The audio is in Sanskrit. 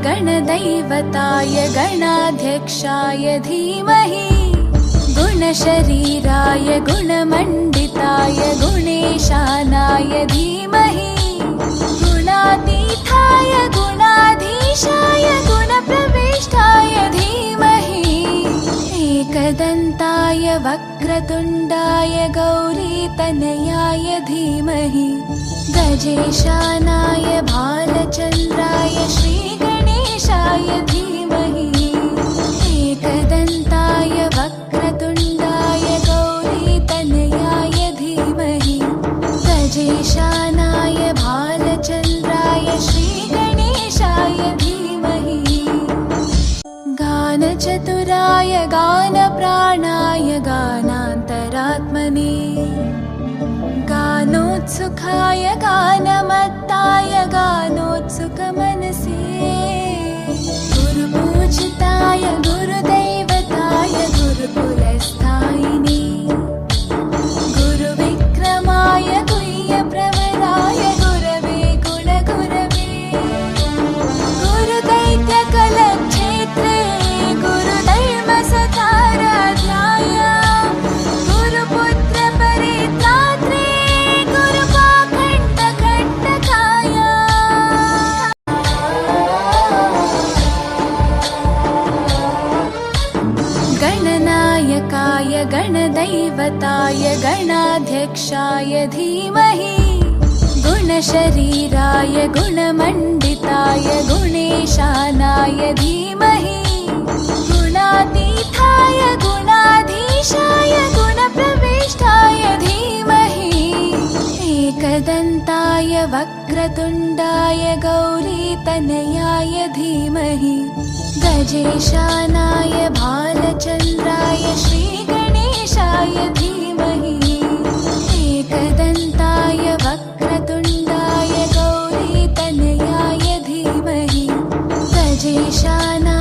गणदैवताय गणाध्यक्षाय धीमहि गुणशरीराय गुणमण्डिताय गुणेशानाय धीमहि गुणातीताय गुणाधीशाय गुणप्रविष्टाय धीमहि एकदन्ताय वक्रतुण्डाय गौरीतनयाय धीमहि गजेशानाय भालचन्द्राय श्रीगणेशाय धीमहि एकदन्ताय वक्रतुण्डाय गौरीतनयाय धीमहि गजेशानाय भालचन्द्राय श्रीगणेशाय धीमहि गानचतुराय गानप्राणाय गानान्तरात्मने गानोत्सुकाय गानमत्ताय गानोत्सुकमनसे गुरुपूजिताय गुरुदैवताय गुरुकुलस्थायिने गुरुविक्रमाय गुह्यप्रवराय गुरवे गुणगुरवे गुरुदैत्यकलक्षेत्रे गुरुधर्मसखाराध्याय गुरुपुत्रपरित्रात्रे गुरुपाखण्डकण्टकाय गणनायकाय गणदैवताय गणाध्यक्षाय धीमहि गुणशरीराय गुणमण्डिताय गुणेशानाय धीमहि गुणातीताय गुणाधीशाय गुणप्रविष्टाय धीमहि एकदन्ताय वक्रतुण्डाय गौरीतनयाय धीमहि गजेशानाय भालचन्द्राय श्रीगणेशाय धीमहि एकदन्ताय वक्रतुण्डाय गौरीतनयाय धीमहि गजेशानाय